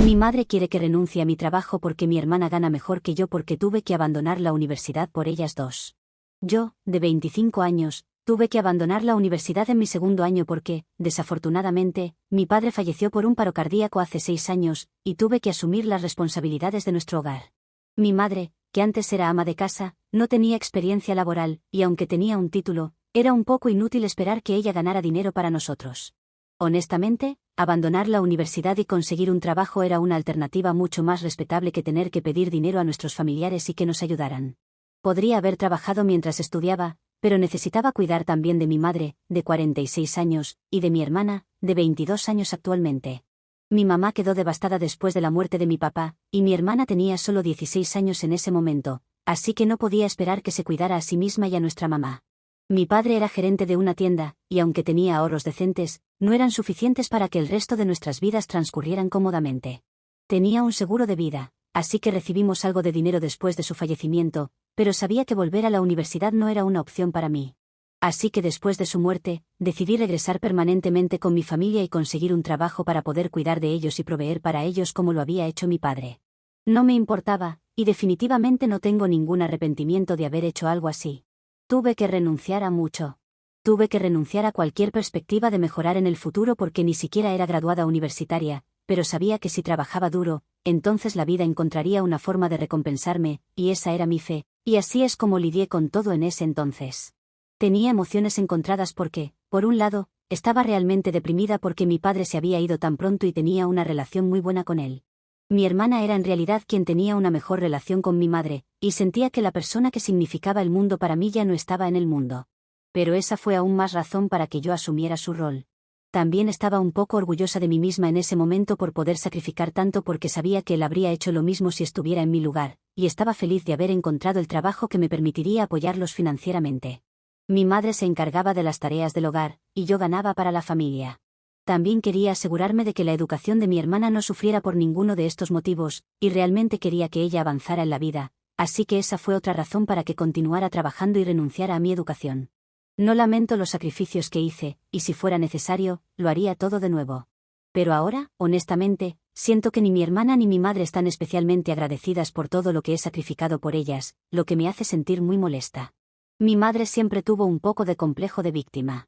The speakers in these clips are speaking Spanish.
Mi madre quiere que renuncie a mi trabajo porque mi hermana gana mejor que yo porque tuve que abandonar la universidad por ellas dos. Yo, de 25 años, tuve que abandonar la universidad en mi segundo año porque, desafortunadamente, mi padre falleció por un paro cardíaco hace 6 años, y tuve que asumir las responsabilidades de nuestro hogar. Mi madre, que antes era ama de casa, no tenía experiencia laboral, y aunque tenía un título, era un poco inútil esperar que ella ganara dinero para nosotros. Honestamente, abandonar la universidad y conseguir un trabajo era una alternativa mucho más respetable que tener que pedir dinero a nuestros familiares y que nos ayudaran. Podría haber trabajado mientras estudiaba, pero necesitaba cuidar también de mi madre, de 46 años, y de mi hermana, de 22 años actualmente. Mi mamá quedó devastada después de la muerte de mi papá, y mi hermana tenía solo 16 años en ese momento, así que no podía esperar que se cuidara a sí misma y a nuestra mamá. Mi padre era gerente de una tienda, y aunque tenía ahorros decentes, no eran suficientes para que el resto de nuestras vidas transcurrieran cómodamente. Tenía un seguro de vida, así que recibimos algo de dinero después de su fallecimiento, pero sabía que volver a la universidad no era una opción para mí. Así que después de su muerte, decidí regresar permanentemente con mi familia y conseguir un trabajo para poder cuidar de ellos y proveer para ellos como lo había hecho mi padre. No me importaba, y definitivamente no tengo ningún arrepentimiento de haber hecho algo así. Tuve que renunciar a mucho. Tuve que renunciar a cualquier perspectiva de mejorar en el futuro porque ni siquiera era graduada universitaria, pero sabía que si trabajaba duro, entonces la vida encontraría una forma de recompensarme, y esa era mi fe, y así es como lidié con todo en ese entonces. Tenía emociones encontradas porque, por un lado, estaba realmente deprimida porque mi padre se había ido tan pronto y tenía una relación muy buena con él. Mi hermana era en realidad quien tenía una mejor relación con mi madre, y sentía que la persona que significaba el mundo para mí ya no estaba en el mundo. Pero esa fue aún más razón para que yo asumiera su rol. También estaba un poco orgullosa de mí misma en ese momento por poder sacrificar tanto porque sabía que él habría hecho lo mismo si estuviera en mi lugar, y estaba feliz de haber encontrado el trabajo que me permitiría apoyarlos financieramente. Mi madre se encargaba de las tareas del hogar, y yo ganaba para la familia. También quería asegurarme de que la educación de mi hermana no sufriera por ninguno de estos motivos, y realmente quería que ella avanzara en la vida, así que esa fue otra razón para que continuara trabajando y renunciara a mi educación. No lamento los sacrificios que hice, y si fuera necesario, lo haría todo de nuevo. Pero ahora, honestamente, siento que ni mi hermana ni mi madre están especialmente agradecidas por todo lo que he sacrificado por ellas, lo que me hace sentir muy molesta. Mi madre siempre tuvo un poco de complejo de víctima.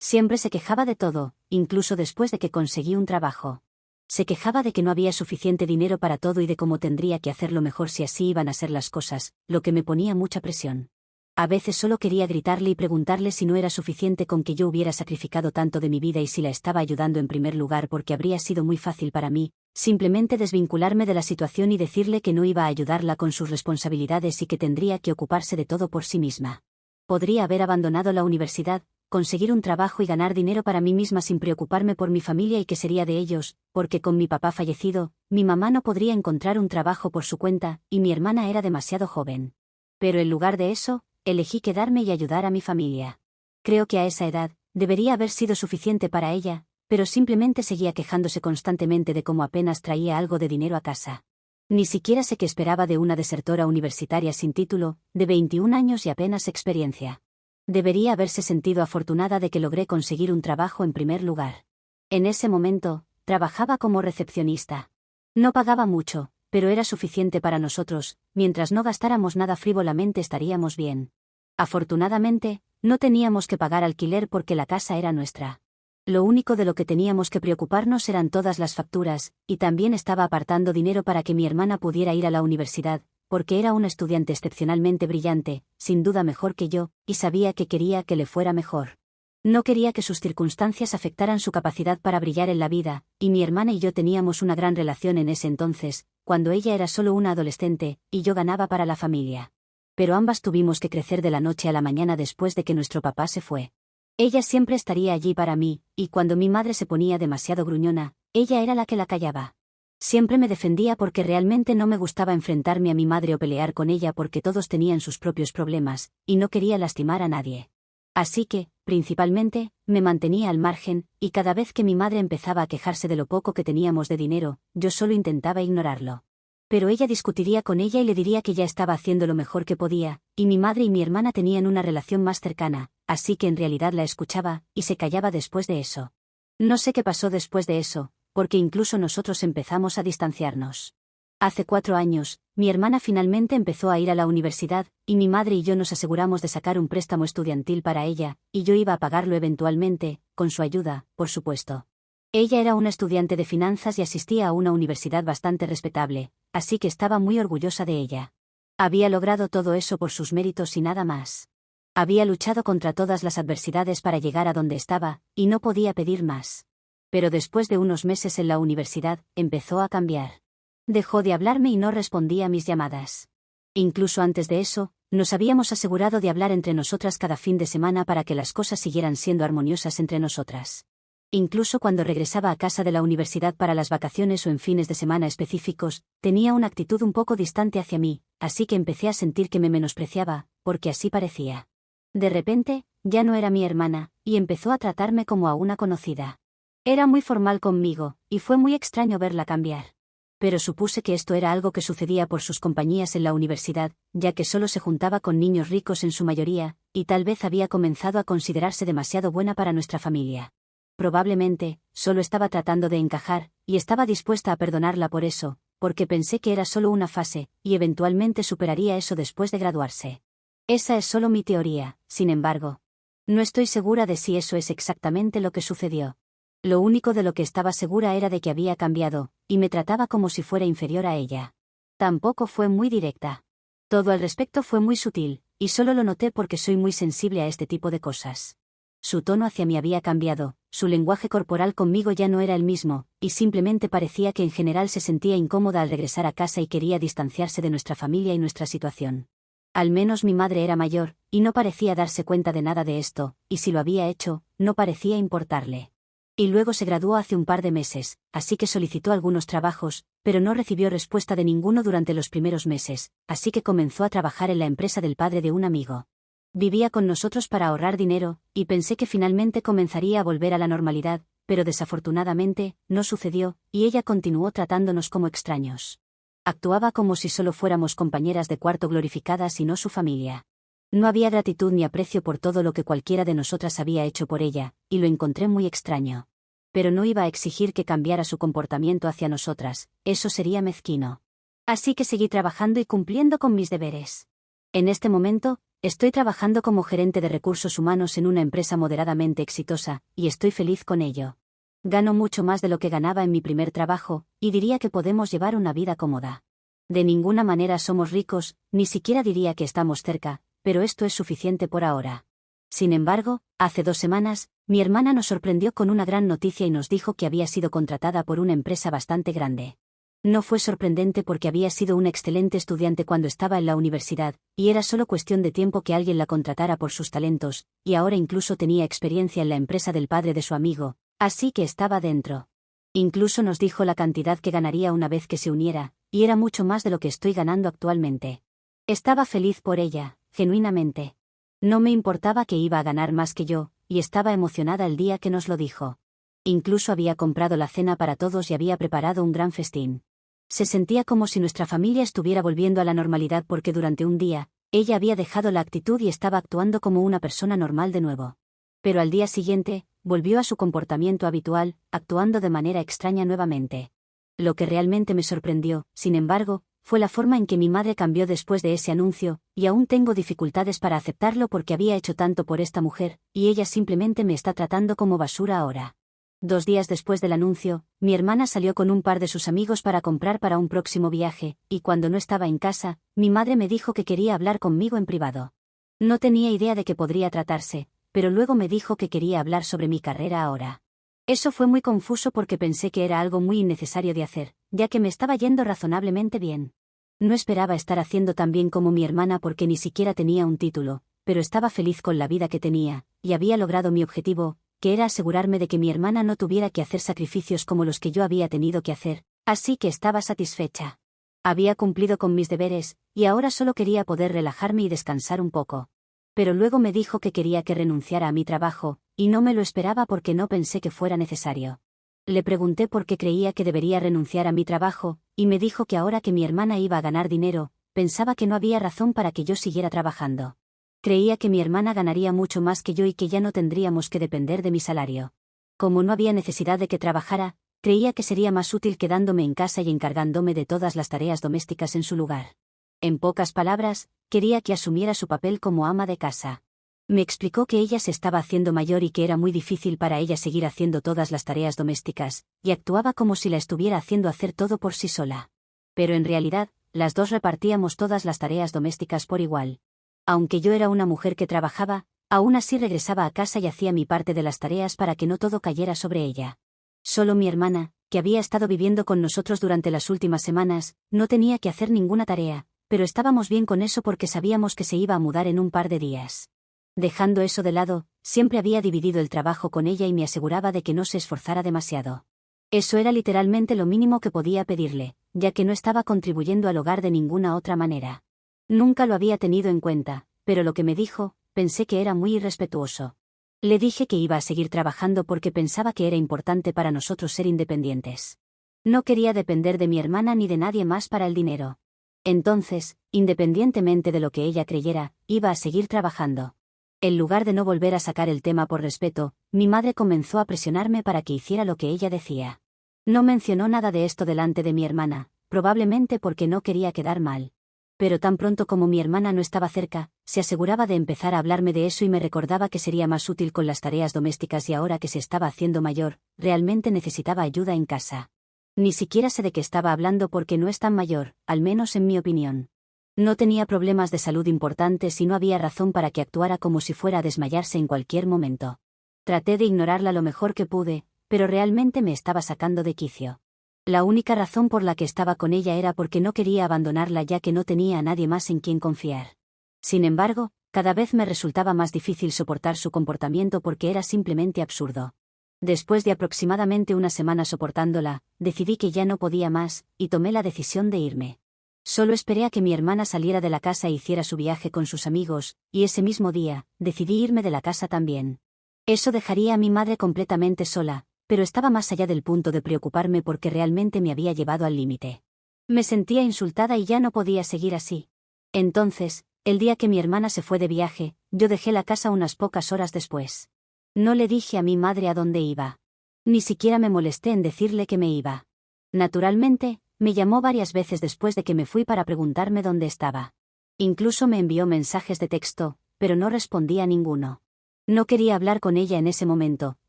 Siempre se quejaba de todo, incluso después de que conseguí un trabajo. Se quejaba de que no había suficiente dinero para todo y de cómo tendría que hacerlo mejor si así iban a ser las cosas, lo que me ponía mucha presión. A veces solo quería gritarle y preguntarle si no era suficiente con que yo hubiera sacrificado tanto de mi vida y si la estaba ayudando en primer lugar porque habría sido muy fácil para mí, simplemente desvincularme de la situación y decirle que no iba a ayudarla con sus responsabilidades y que tendría que ocuparse de todo por sí misma. Podría haber abandonado la universidad, conseguir un trabajo y ganar dinero para mí misma sin preocuparme por mi familia y qué sería de ellos, porque con mi papá fallecido, mi mamá no podría encontrar un trabajo por su cuenta, y mi hermana era demasiado joven. Pero en lugar de eso, elegí quedarme y ayudar a mi familia. Creo que a esa edad, debería haber sido suficiente para ella, pero simplemente seguía quejándose constantemente de cómo apenas traía algo de dinero a casa. Ni siquiera sé qué esperaba de una desertora universitaria sin título, de 21 años y apenas experiencia. Debería haberse sentido afortunada de que logré conseguir un trabajo en primer lugar. En ese momento, trabajaba como recepcionista. No pagaba mucho, pero era suficiente para nosotros, mientras no gastáramos nada frívolamente estaríamos bien. Afortunadamente, no teníamos que pagar alquiler porque la casa era nuestra. Lo único de lo que teníamos que preocuparnos eran todas las facturas, y también estaba apartando dinero para que mi hermana pudiera ir a la universidad, porque era una estudiante excepcionalmente brillante, sin duda mejor que yo, y sabía que quería que le fuera mejor. No quería que sus circunstancias afectaran su capacidad para brillar en la vida, y mi hermana y yo teníamos una gran relación en ese entonces, cuando ella era solo una adolescente, y yo ganaba para la familia. Pero ambas tuvimos que crecer de la noche a la mañana después de que nuestro papá se fue. Ella siempre estaría allí para mí, y cuando mi madre se ponía demasiado gruñona, ella era la que la callaba. Siempre me defendía porque realmente no me gustaba enfrentarme a mi madre o pelear con ella porque todos tenían sus propios problemas, y no quería lastimar a nadie. Así que, principalmente, me mantenía al margen, y cada vez que mi madre empezaba a quejarse de lo poco que teníamos de dinero, yo solo intentaba ignorarlo. Pero ella discutiría con ella y le diría que ya estaba haciendo lo mejor que podía, y mi madre y mi hermana tenían una relación más cercana, así que en realidad la escuchaba, y se callaba después de eso. No sé qué pasó después de eso, porque incluso nosotros empezamos a distanciarnos. Hace 4 años, mi hermana finalmente empezó a ir a la universidad, y mi madre y yo nos aseguramos de sacar un préstamo estudiantil para ella, y yo iba a pagarlo eventualmente, con su ayuda, por supuesto. Ella era una estudiante de finanzas y asistía a una universidad bastante respetable, así que estaba muy orgullosa de ella. Había logrado todo eso por sus méritos y nada más. Había luchado contra todas las adversidades para llegar a donde estaba, y no podía pedir más. Pero después de unos meses en la universidad, empezó a cambiar. Dejó de hablarme y no respondía a mis llamadas. Incluso antes de eso, nos habíamos asegurado de hablar entre nosotras cada fin de semana para que las cosas siguieran siendo armoniosas entre nosotras. Incluso cuando regresaba a casa de la universidad para las vacaciones o en fines de semana específicos, tenía una actitud un poco distante hacia mí, así que empecé a sentir que me menospreciaba, porque así parecía. De repente, ya no era mi hermana, y empezó a tratarme como a una conocida. Era muy formal conmigo, y fue muy extraño verla cambiar. Pero supuse que esto era algo que sucedía por sus compañías en la universidad, ya que solo se juntaba con niños ricos en su mayoría, y tal vez había comenzado a considerarse demasiado buena para nuestra familia. Probablemente, solo estaba tratando de encajar, y estaba dispuesta a perdonarla por eso, porque pensé que era solo una fase, y eventualmente superaría eso después de graduarse. Esa es solo mi teoría, sin embargo. No estoy segura de si eso es exactamente lo que sucedió. Lo único de lo que estaba segura era de que había cambiado, y me trataba como si fuera inferior a ella. Tampoco fue muy directa. Todo al respecto fue muy sutil, y solo lo noté porque soy muy sensible a este tipo de cosas. Su tono hacia mí había cambiado, su lenguaje corporal conmigo ya no era el mismo, y simplemente parecía que en general se sentía incómoda al regresar a casa y quería distanciarse de nuestra familia y nuestra situación. Al menos mi madre era mayor, y no parecía darse cuenta de nada de esto, y si lo había hecho, no parecía importarle. Y luego se graduó hace un par de meses, así que solicitó algunos trabajos, pero no recibió respuesta de ninguno durante los primeros meses, así que comenzó a trabajar en la empresa del padre de un amigo. Vivía con nosotros para ahorrar dinero, y pensé que finalmente comenzaría a volver a la normalidad, pero desafortunadamente, no sucedió, y ella continuó tratándonos como extraños. Actuaba como si solo fuéramos compañeras de cuarto glorificadas y no su familia. No había gratitud ni aprecio por todo lo que cualquiera de nosotras había hecho por ella, y lo encontré muy extraño. Pero no iba a exigir que cambiara su comportamiento hacia nosotras, eso sería mezquino. Así que seguí trabajando y cumpliendo con mis deberes. En este momento, estoy trabajando como gerente de recursos humanos en una empresa moderadamente exitosa, y estoy feliz con ello. Gano mucho más de lo que ganaba en mi primer trabajo, y diría que podemos llevar una vida cómoda. De ninguna manera somos ricos, ni siquiera diría que estamos cerca, pero esto es suficiente por ahora. Sin embargo, hace 2 semanas, mi hermana nos sorprendió con una gran noticia y nos dijo que había sido contratada por una empresa bastante grande. No fue sorprendente porque había sido una excelente estudiante cuando estaba en la universidad, y era solo cuestión de tiempo que alguien la contratara por sus talentos, y ahora incluso tenía experiencia en la empresa del padre de su amigo, así que estaba dentro. Incluso nos dijo la cantidad que ganaría una vez que se uniera, y era mucho más de lo que estoy ganando actualmente. Estaba feliz por ella, genuinamente. No me importaba que iba a ganar más que yo, y estaba emocionada el día que nos lo dijo. Incluso había comprado la cena para todos y había preparado un gran festín. Se sentía como si nuestra familia estuviera volviendo a la normalidad porque durante un día, ella había dejado la actitud y estaba actuando como una persona normal de nuevo. Pero al día siguiente, volvió a su comportamiento habitual, actuando de manera extraña nuevamente. Lo que realmente me sorprendió, sin embargo, fue la forma en que mi madre cambió después de ese anuncio, y aún tengo dificultades para aceptarlo porque había hecho tanto por esta mujer, y ella simplemente me está tratando como basura ahora. 2 días después del anuncio, mi hermana salió con un par de sus amigos para comprar para un próximo viaje, y cuando no estaba en casa, mi madre me dijo que quería hablar conmigo en privado. No tenía idea de qué podría tratarse, pero luego me dijo que quería hablar sobre mi carrera ahora. Eso fue muy confuso porque pensé que era algo muy innecesario de hacer, ya que me estaba yendo razonablemente bien. No esperaba estar haciendo tan bien como mi hermana porque ni siquiera tenía un título, pero estaba feliz con la vida que tenía, y había logrado mi objetivo, que era asegurarme de que mi hermana no tuviera que hacer sacrificios como los que yo había tenido que hacer, así que estaba satisfecha. Había cumplido con mis deberes, y ahora solo quería poder relajarme y descansar un poco. Pero luego me dijo que quería que renunciara a mi trabajo, y no me lo esperaba porque no pensé que fuera necesario. Le pregunté por qué creía que debería renunciar a mi trabajo, y me dijo que ahora que mi hermana iba a ganar dinero, pensaba que no había razón para que yo siguiera trabajando. Creía que mi hermana ganaría mucho más que yo y que ya no tendríamos que depender de mi salario. Como no había necesidad de que trabajara, creía que sería más útil quedándome en casa y encargándome de todas las tareas domésticas en su lugar. En pocas palabras, quería que asumiera su papel como ama de casa. Me explicó que ella se estaba haciendo mayor y que era muy difícil para ella seguir haciendo todas las tareas domésticas, y actuaba como si la estuviera haciendo hacer todo por sí sola. Pero en realidad, las dos repartíamos todas las tareas domésticas por igual. Aunque yo era una mujer que trabajaba, aún así regresaba a casa y hacía mi parte de las tareas para que no todo cayera sobre ella. Solo mi hermana, que había estado viviendo con nosotros durante las últimas semanas, no tenía que hacer ninguna tarea, pero estábamos bien con eso porque sabíamos que se iba a mudar en un par de días. Dejando eso de lado, siempre había dividido el trabajo con ella y me aseguraba de que no se esforzara demasiado. Eso era literalmente lo mínimo que podía pedirle, ya que no estaba contribuyendo al hogar de ninguna otra manera. Nunca lo había tenido en cuenta, pero lo que me dijo, pensé que era muy irrespetuoso. Le dije que iba a seguir trabajando porque pensaba que era importante para nosotros ser independientes. No quería depender de mi hermana ni de nadie más para el dinero. Entonces, independientemente de lo que ella creyera, iba a seguir trabajando. En lugar de no volver a sacar el tema por respeto, mi madre comenzó a presionarme para que hiciera lo que ella decía. No mencionó nada de esto delante de mi hermana, probablemente porque no quería quedar mal. Pero tan pronto como mi hermana no estaba cerca, se aseguraba de empezar a hablarme de eso y me recordaba que sería más útil con las tareas domésticas y ahora que se estaba haciendo mayor, realmente necesitaba ayuda en casa. Ni siquiera sé de qué estaba hablando porque no es tan mayor, al menos en mi opinión. No tenía problemas de salud importantes y no había razón para que actuara como si fuera a desmayarse en cualquier momento. Traté de ignorarla lo mejor que pude, pero realmente me estaba sacando de quicio. La única razón por la que estaba con ella era porque no quería abandonarla ya que no tenía a nadie más en quien confiar. Sin embargo, cada vez me resultaba más difícil soportar su comportamiento porque era simplemente absurdo. Después de aproximadamente una semana soportándola, decidí que ya no podía más, y tomé la decisión de irme. Solo esperé a que mi hermana saliera de la casa e hiciera su viaje con sus amigos, y ese mismo día, decidí irme de la casa también. Eso dejaría a mi madre completamente sola, pero estaba más allá del punto de preocuparme porque realmente me había llevado al límite. Me sentía insultada y ya no podía seguir así. Entonces, el día que mi hermana se fue de viaje, yo dejé la casa unas pocas horas después. No le dije a mi madre a dónde iba. Ni siquiera me molesté en decirle que me iba. Naturalmente, me llamó varias veces después de que me fui para preguntarme dónde estaba. Incluso me envió mensajes de texto, pero no respondí a ninguno. No quería hablar con ella en ese momento,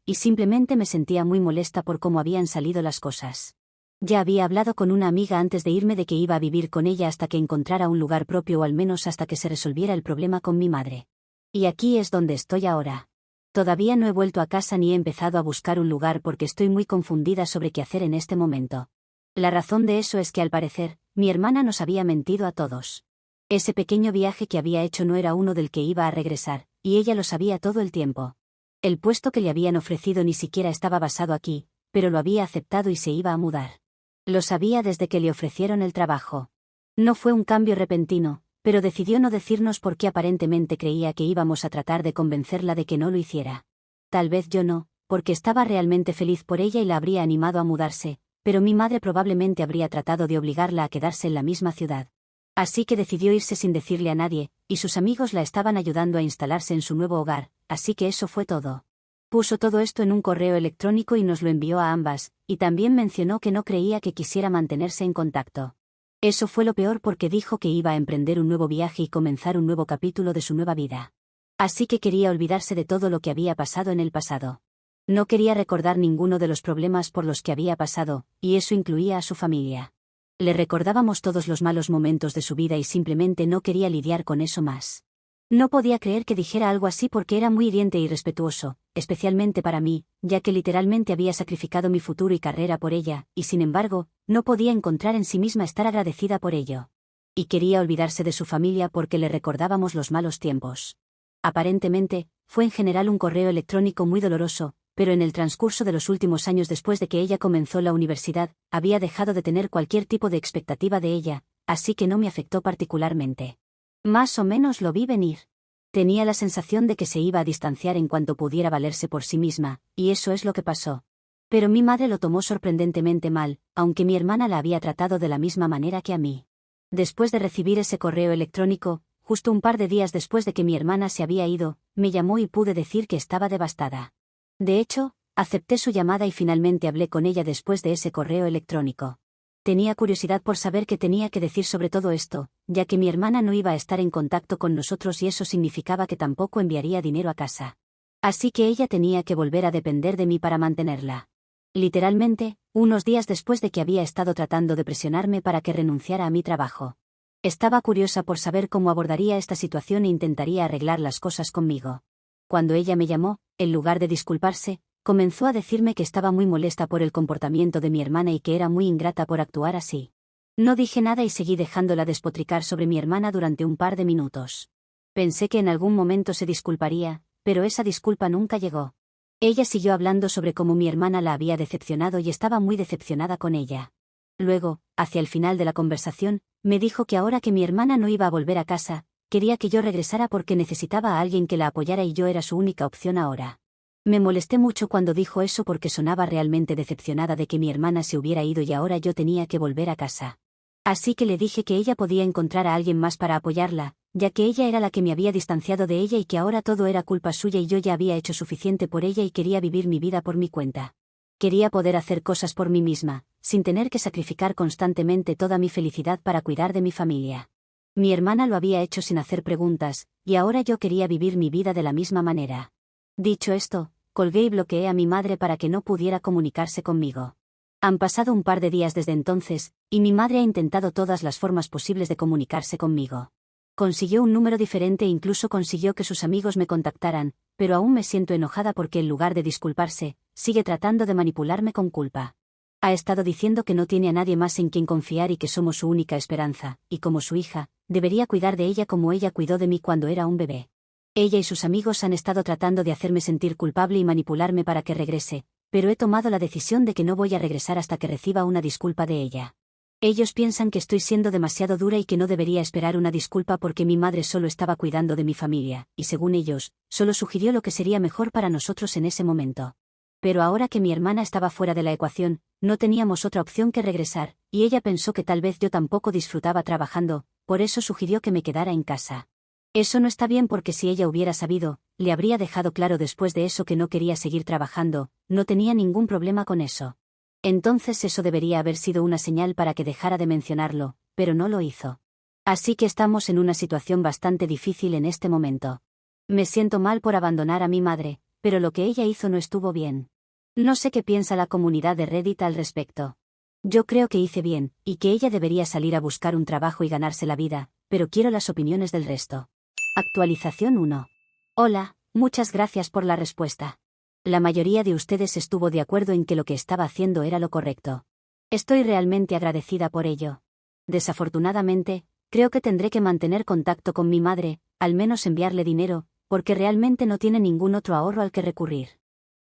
y simplemente me sentía muy molesta por cómo habían salido las cosas. Ya había hablado con una amiga antes de irme de que iba a vivir con ella hasta que encontrara un lugar propio o al menos hasta que se resolviera el problema con mi madre. Y aquí es donde estoy ahora. Todavía no he vuelto a casa ni he empezado a buscar un lugar porque estoy muy confundida sobre qué hacer en este momento. La razón de eso es que al parecer, mi hermana nos había mentido a todos. Ese pequeño viaje que había hecho no era uno del que iba a regresar, y ella lo sabía todo el tiempo. El puesto que le habían ofrecido ni siquiera estaba basado aquí, pero lo había aceptado y se iba a mudar. Lo sabía desde que le ofrecieron el trabajo. No fue un cambio repentino, pero decidió no decirnos por qué aparentemente creía que íbamos a tratar de convencerla de que no lo hiciera. Tal vez yo no, porque estaba realmente feliz por ella y la habría animado a mudarse, pero mi madre probablemente habría tratado de obligarla a quedarse en la misma ciudad. Así que decidió irse sin decirle a nadie, y sus amigos la estaban ayudando a instalarse en su nuevo hogar, así que eso fue todo. Puso todo esto en un correo electrónico y nos lo envió a ambas, y también mencionó que no creía que quisiera mantenerse en contacto. Eso fue lo peor porque dijo que iba a emprender un nuevo viaje y comenzar un nuevo capítulo de su nueva vida. Así que quería olvidarse de todo lo que había pasado en el pasado. No quería recordar ninguno de los problemas por los que había pasado, y eso incluía a su familia. Le recordábamos todos los malos momentos de su vida y simplemente no quería lidiar con eso más. No podía creer que dijera algo así porque era muy hiriente y irrespetuoso, especialmente para mí, ya que literalmente había sacrificado mi futuro y carrera por ella, y sin embargo, no podía encontrar en sí misma estar agradecida por ello. Y quería olvidarse de su familia porque le recordábamos los malos tiempos. Aparentemente, fue en general un correo electrónico muy doloroso, pero en el transcurso de los últimos años después de que ella comenzó la universidad, había dejado de tener cualquier tipo de expectativa de ella, así que no me afectó particularmente. Más o menos lo vi venir. Tenía la sensación de que se iba a distanciar en cuanto pudiera valerse por sí misma, y eso es lo que pasó. Pero mi madre lo tomó sorprendentemente mal, aunque mi hermana la había tratado de la misma manera que a mí. Después de recibir ese correo electrónico, justo un par de días después de que mi hermana se había ido, me llamó y pude decir que estaba devastada. De hecho, acepté su llamada y finalmente hablé con ella después de ese correo electrónico. Tenía curiosidad por saber qué tenía que decir sobre todo esto, ya que mi hermana no iba a estar en contacto con nosotros y eso significaba que tampoco enviaría dinero a casa. Así que ella tenía que volver a depender de mí para mantenerla. Literalmente, unos días después de que había estado tratando de presionarme para que renunciara a mi trabajo. Estaba curiosa por saber cómo abordaría esta situación e intentaría arreglar las cosas conmigo. Cuando ella me llamó, en lugar de disculparse, comenzó a decirme que estaba muy molesta por el comportamiento de mi hermana y que era muy ingrata por actuar así. No dije nada y seguí dejándola despotricar sobre mi hermana durante un par de minutos. Pensé que en algún momento se disculparía, pero esa disculpa nunca llegó. Ella siguió hablando sobre cómo mi hermana la había decepcionado y estaba muy decepcionada con ella. Luego, hacia el final de la conversación, me dijo que ahora que mi hermana no iba a volver a casa, quería que yo regresara porque necesitaba a alguien que la apoyara y yo era su única opción ahora. Me molesté mucho cuando dijo eso porque sonaba realmente decepcionada de que mi hermana se hubiera ido y ahora yo tenía que volver a casa. Así que le dije que ella podía encontrar a alguien más para apoyarla, ya que ella era la que me había distanciado de ella y que ahora todo era culpa suya y yo ya había hecho suficiente por ella y quería vivir mi vida por mi cuenta. Quería poder hacer cosas por mí misma, sin tener que sacrificar constantemente toda mi felicidad para cuidar de mi familia. Mi hermana lo había hecho sin hacer preguntas, y ahora yo quería vivir mi vida de la misma manera. Dicho esto, colgué y bloqueé a mi madre para que no pudiera comunicarse conmigo. Han pasado un par de días desde entonces, y mi madre ha intentado todas las formas posibles de comunicarse conmigo. Consiguió un número diferente e incluso consiguió que sus amigos me contactaran, pero aún me siento enojada porque en lugar de disculparse, sigue tratando de manipularme con culpa. Ha estado diciendo que no tiene a nadie más en quien confiar y que somos su única esperanza, y como su hija, debería cuidar de ella como ella cuidó de mí cuando era un bebé. Ella y sus amigos han estado tratando de hacerme sentir culpable y manipularme para que regrese, pero he tomado la decisión de que no voy a regresar hasta que reciba una disculpa de ella. Ellos piensan que estoy siendo demasiado dura y que no debería esperar una disculpa porque mi madre solo estaba cuidando de mi familia, y según ellos, solo sugirió lo que sería mejor para nosotros en ese momento. Pero ahora que mi hermana estaba fuera de la ecuación, no teníamos otra opción que regresar, y ella pensó que tal vez yo tampoco disfrutaba trabajando, por eso sugirió que me quedara en casa. Eso no está bien porque si ella hubiera sabido, le habría dejado claro después de eso que no quería seguir trabajando, no tenía ningún problema con eso. Entonces eso debería haber sido una señal para que dejara de mencionarlo, pero no lo hizo. Así que estamos en una situación bastante difícil en este momento. Me siento mal por abandonar a mi madre, pero lo que ella hizo no estuvo bien. No sé qué piensa la comunidad de Reddit al respecto. Yo creo que hice bien, y que ella debería salir a buscar un trabajo y ganarse la vida, pero quiero las opiniones del resto. Actualización 1. Hola, muchas gracias por la respuesta. La mayoría de ustedes estuvo de acuerdo en que lo que estaba haciendo era lo correcto. Estoy realmente agradecida por ello. Desafortunadamente, creo que tendré que mantener contacto con mi madre, al menos enviarle dinero, porque realmente no tiene ningún otro ahorro al que recurrir.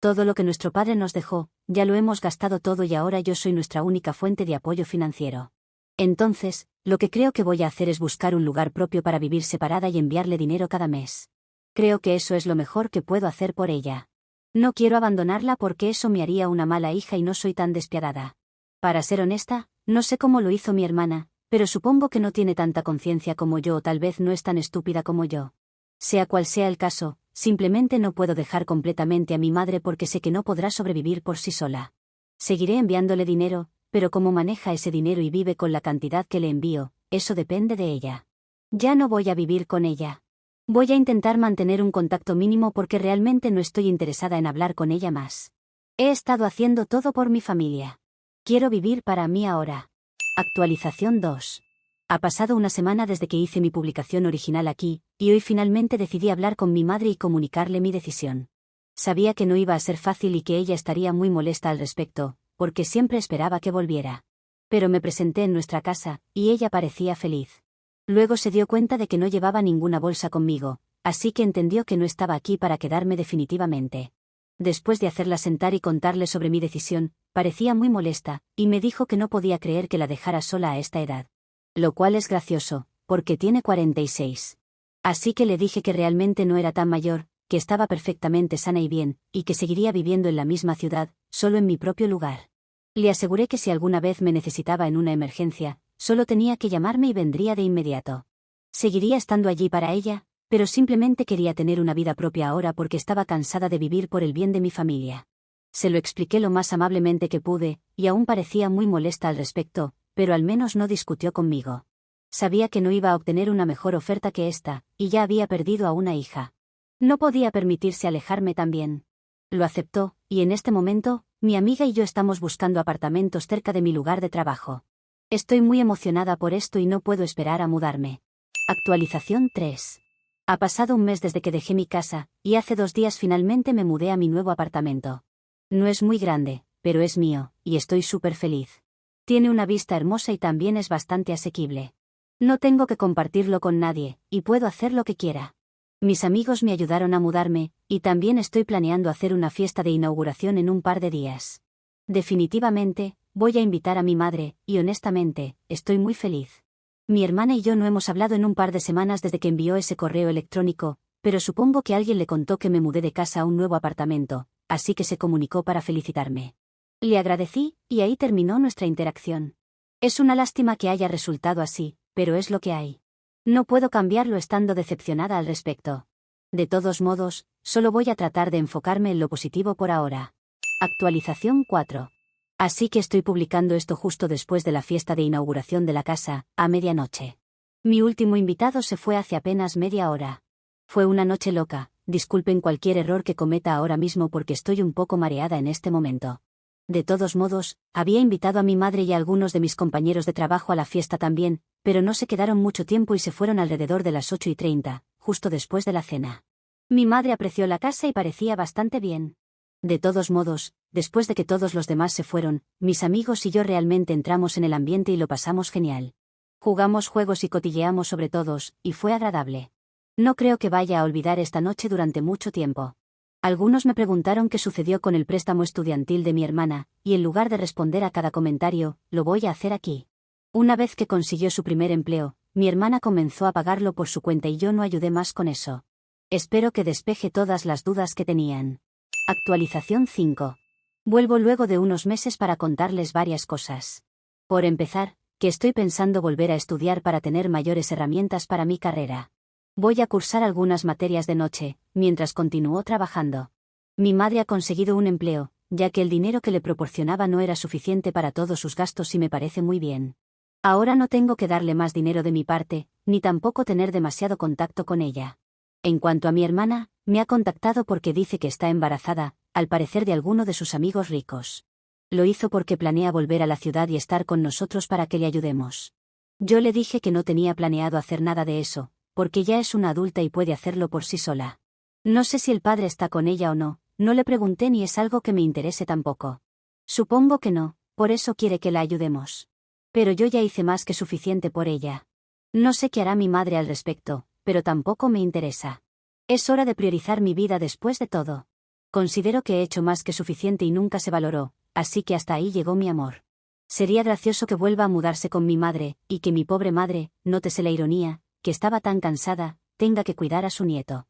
Todo lo que nuestro padre nos dejó, ya lo hemos gastado todo y ahora yo soy nuestra única fuente de apoyo financiero. Entonces, lo que creo que voy a hacer es buscar un lugar propio para vivir separada y enviarle dinero cada mes. Creo que eso es lo mejor que puedo hacer por ella. No quiero abandonarla porque eso me haría una mala hija y no soy tan despiadada. Para ser honesta, no sé cómo lo hizo mi hermana, pero supongo que no tiene tanta conciencia como yo o tal vez no es tan estúpida como yo. Sea cual sea el caso, simplemente no puedo dejar completamente a mi madre porque sé que no podrá sobrevivir por sí sola. Seguiré enviándole dinero, pero cómo maneja ese dinero y vive con la cantidad que le envío, eso depende de ella. Ya no voy a vivir con ella. Voy a intentar mantener un contacto mínimo porque realmente no estoy interesada en hablar con ella más. He estado haciendo todo por mi familia. Quiero vivir para mí ahora. Actualización 2. Ha pasado una semana desde que hice mi publicación original aquí, y hoy finalmente decidí hablar con mi madre y comunicarle mi decisión. Sabía que no iba a ser fácil y que ella estaría muy molesta al respecto, porque siempre esperaba que volviera. Pero me presenté en nuestra casa, y ella parecía feliz. Luego se dio cuenta de que no llevaba ninguna bolsa conmigo, así que entendió que no estaba aquí para quedarme definitivamente. Después de hacerla sentar y contarle sobre mi decisión, parecía muy molesta, y me dijo que no podía creer que la dejara sola a esta edad. Lo cual es gracioso, porque tiene 46. Así que le dije que realmente no era tan mayor, que estaba perfectamente sana y bien, y que seguiría viviendo en la misma ciudad, solo en mi propio lugar. Le aseguré que si alguna vez me necesitaba en una emergencia, solo tenía que llamarme y vendría de inmediato. Seguiría estando allí para ella, pero simplemente quería tener una vida propia ahora porque estaba cansada de vivir por el bien de mi familia. Se lo expliqué lo más amablemente que pude, y aún parecía muy molesta al respecto, pero al menos no discutió conmigo. Sabía que no iba a obtener una mejor oferta que esta, y ya había perdido a una hija. No podía permitirse alejarme también. Lo aceptó, y en este momento, mi amiga y yo estamos buscando apartamentos cerca de mi lugar de trabajo. Estoy muy emocionada por esto y no puedo esperar a mudarme. Actualización 3. Ha pasado un mes desde que dejé mi casa, y hace 2 días finalmente me mudé a mi nuevo apartamento. No es muy grande, pero es mío, y estoy súper feliz. Tiene una vista hermosa y también es bastante asequible. No tengo que compartirlo con nadie, y puedo hacer lo que quiera. Mis amigos me ayudaron a mudarme, y también estoy planeando hacer una fiesta de inauguración en un par de días. Definitivamente, voy a invitar a mi madre, y honestamente, estoy muy feliz. Mi hermana y yo no hemos hablado en un par de semanas desde que envió ese correo electrónico, pero supongo que alguien le contó que me mudé de casa a un nuevo apartamento, así que se comunicó para felicitarme. Le agradecí, y ahí terminó nuestra interacción. Es una lástima que haya resultado así, pero es lo que hay. No puedo cambiarlo estando decepcionada al respecto. De todos modos, solo voy a tratar de enfocarme en lo positivo por ahora. Actualización 4. Así que estoy publicando esto justo después de la fiesta de inauguración de la casa, a medianoche. Mi último invitado se fue hace apenas media hora. Fue una noche loca, disculpen cualquier error que cometa ahora mismo porque estoy un poco mareada en este momento. De todos modos, había invitado a mi madre y a algunos de mis compañeros de trabajo a la fiesta también, pero no se quedaron mucho tiempo y se fueron alrededor de las 8:30, justo después de la cena. Mi madre apreció la casa y parecía bastante bien. De todos modos, después de que todos los demás se fueron, mis amigos y yo realmente entramos en el ambiente y lo pasamos genial. Jugamos juegos y cotilleamos sobre todos, y fue agradable. No creo que vaya a olvidar esta noche durante mucho tiempo. Algunos me preguntaron qué sucedió con el préstamo estudiantil de mi hermana, y en lugar de responder a cada comentario, lo voy a hacer aquí. Una vez que consiguió su primer empleo, mi hermana comenzó a pagarlo por su cuenta y yo no ayudé más con eso. Espero que despeje todas las dudas que tenían. Actualización 5. Vuelvo luego de unos meses para contarles varias cosas. Por empezar, que estoy pensando volver a estudiar para tener mayores herramientas para mi carrera. Voy a cursar algunas materias de noche, mientras continúo trabajando. Mi madre ha conseguido un empleo, ya que el dinero que le proporcionaba no era suficiente para todos sus gastos y me parece muy bien. Ahora no tengo que darle más dinero de mi parte, ni tampoco tener demasiado contacto con ella. En cuanto a mi hermana, me ha contactado porque dice que está embarazada, al parecer de alguno de sus amigos ricos. Lo hizo porque planea volver a la ciudad y estar con nosotros para que le ayudemos. Yo le dije que no tenía planeado hacer nada de eso, porque ya es una adulta y puede hacerlo por sí sola. No sé si el padre está con ella o no, no le pregunté ni es algo que me interese tampoco. Supongo que no, por eso quiere que la ayudemos. Pero yo ya hice más que suficiente por ella. No sé qué hará mi madre al respecto, pero tampoco me interesa. Es hora de priorizar mi vida después de todo. Considero que he hecho más que suficiente y nunca se valoró, así que hasta ahí llegó mi amor. Sería gracioso que vuelva a mudarse con mi madre, y que mi pobre madre, nótese la ironía, que estaba tan cansada, tenga que cuidar a su nieto.